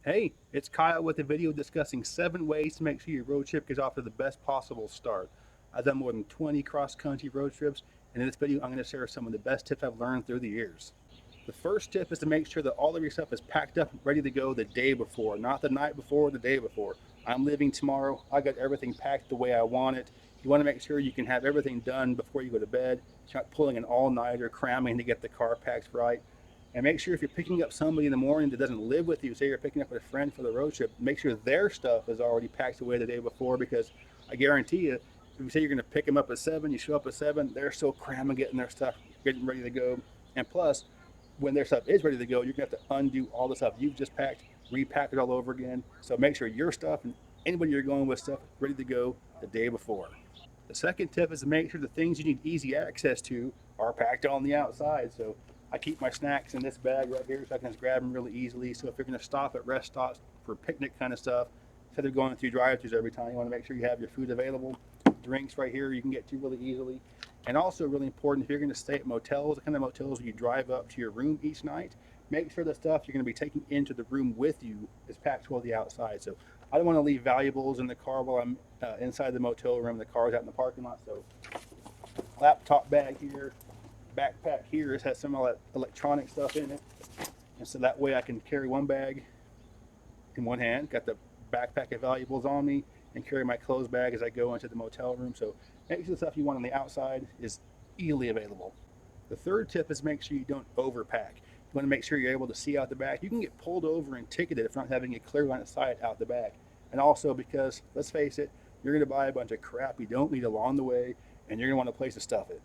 Hey, it's Kyle with a video discussing 7 ways to make sure your road trip gets off to the best possible start. I've done more than 20 cross-country road trips, and in this video I'm going to share some of the best tips I've learned through the years. The first tip is to make sure that all of your stuff is packed up and ready to go the day before, not the night before or the day before. I'm leaving tomorrow. I got everything packed the way I want it. You want to make sure you can have everything done before you go to bed. You're not pulling an all-nighter, cramming to get the car packed right. And make sure if you're picking up somebody in the morning that doesn't live with you, say you're picking up a friend for the road trip, make sure their stuff is already packed away the day before, because I guarantee you, if you say you're going to pick them up at 7, you show up at 7, they're still cramming, getting their stuff, getting ready to go. And plus, when their stuff is ready to go, you're going to have to undo all the stuff you've just packed, repack it all over again. So make sure your stuff and anybody you're going with stuff is ready to go the day before. The second tip is to make sure the things you need easy access to are packed on the outside. So I keep my snacks in this bag right here so I can just grab them really easily. So if you're going to stop at rest stops for picnic kind of stuff, instead of going through drive-thrus every time, you want to make sure you have your food available. Drinks right here you can get to really easily. And also really important, if you're going to stay at motels, the kind of motels where you drive up to your room each night, make sure the stuff you're going to be taking into the room with you is packed toward the outside. So I don't want to leave valuables in the car while I'm inside the motel room. The car's out in the parking lot. So laptop bag here, backpack here has some electronic stuff in it. And so that way I can carry one bag in one hand, got the backpack of valuables on me, and carry my clothes bag as I go into the motel room. So make sure the stuff you want on the outside is easily available. The third tip is make sure you don't overpack. You want to make sure you're able to see out the back. You can get pulled over and ticketed if not having a clear line of sight out the back. And also because, let's face it, you're going to buy a bunch of crap you don't need along the way, and you're going to want a place to stuff it.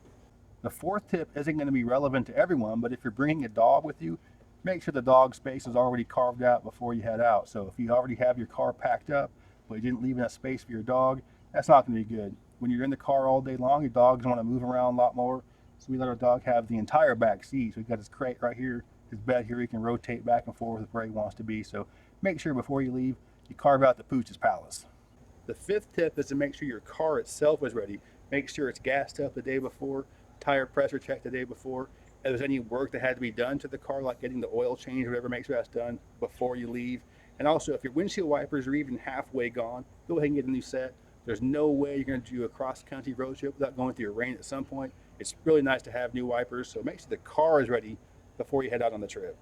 The fourth tip isn't going to be relevant to everyone, but if you're bringing a dog with you, make sure the dog space is already carved out before you head out. So if you already have your car packed up, but you didn't leave enough space for your dog, that's not going to be good. When you're in the car all day long, your dog's want to move around a lot more. So we let our dog have the entire back seat. So we've got his crate right here, his bed here. He can rotate back and forth where he wants to be. So make sure before you leave, you carve out the Pooch's Palace. The fifth tip is to make sure your car itself is ready. Make sure it's gassed up the day before, tire pressure checked the day before. If there's any work that had to be done to the car, like getting the oil change or whatever, make sure that's done before you leave. And also, if your windshield wipers are even halfway gone, go ahead and get a new set. There's no way you're going to do a cross-country road trip without going through a rain at some point. It's really nice to have new wipers, so make sure the car is ready before you head out on the trip.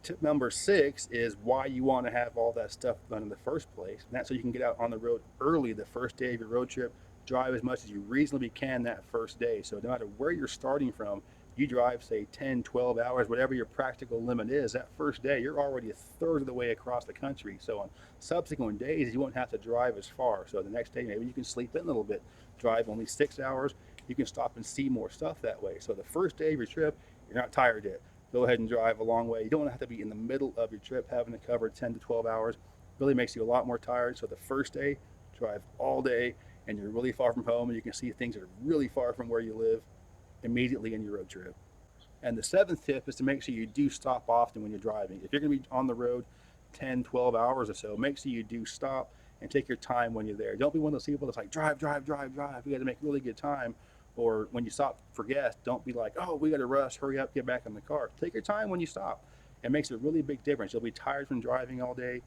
Tip number 6 is why you want to have all that stuff done in the first place. And that's so you can get out on the road early the first day of your road trip, drive as much as you reasonably can that first day. So no matter where you're starting from, you drive, say, 10, 12 hours, whatever your practical limit is, that first day, you're already a third of the way across the country. So on subsequent days, you won't have to drive as far. So the next day, maybe you can sleep in a little bit, drive only 6 hours. You can stop and see more stuff that way. So the first day of your trip, you're not tired yet. Go ahead and drive a long way. You don't have to be in the middle of your trip having to cover 10 to 12 hours. It really makes you a lot more tired. So the first day, drive all day, and you're really far from home, and you can see things that are really far from where you live immediately in your road trip. And the seventh tip is to make sure you do stop often when you're driving. If you're going to be on the road 10, 12 hours or so, make sure you do stop and take your time when you're there. Don't be one of those people that's like, drive, drive, drive, drive. You got to make really good time. Or when you stop for gas, don't be like, oh, we got to rush, hurry up, get back in the car. Take your time when you stop. It makes a really big difference. You'll be tired from driving all day.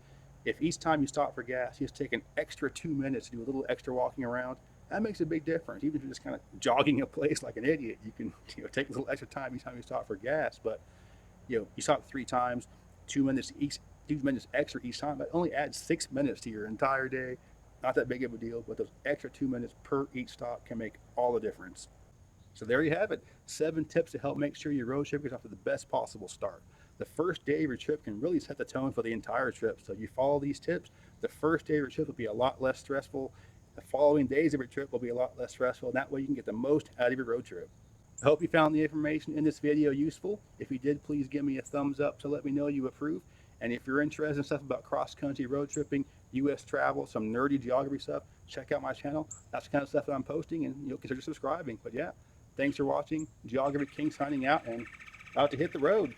If each time you stop for gas, you just take an extra 2 minutes to do a little extra walking around, that makes a big difference. Even if you're just kind of jogging a place like an idiot, you can take a little extra time each time you stop for gas. But you stop 3 times, 2 minutes each, 2 minutes extra each time. That only adds 6 minutes to your entire day. Not that big of a deal, but those extra 2 minutes per each stop can make all the difference. So there you have it. 7 tips to help make sure your road trip gets off to the best possible start. The first day of your trip can really set the tone for the entire trip. So if you follow these tips, the first day of your trip will be a lot less stressful. The following days of your trip will be a lot less stressful. And that way you can get the most out of your road trip. I hope you found the information in this video useful. If you did, please give me a thumbs up to let me know you approve. And if you're interested in stuff about cross-country road tripping, U.S. travel, some nerdy geography stuff, check out my channel. That's the kind of stuff that I'm posting, and consider subscribing. But yeah, thanks for watching. Geography King signing out, and about to hit the road.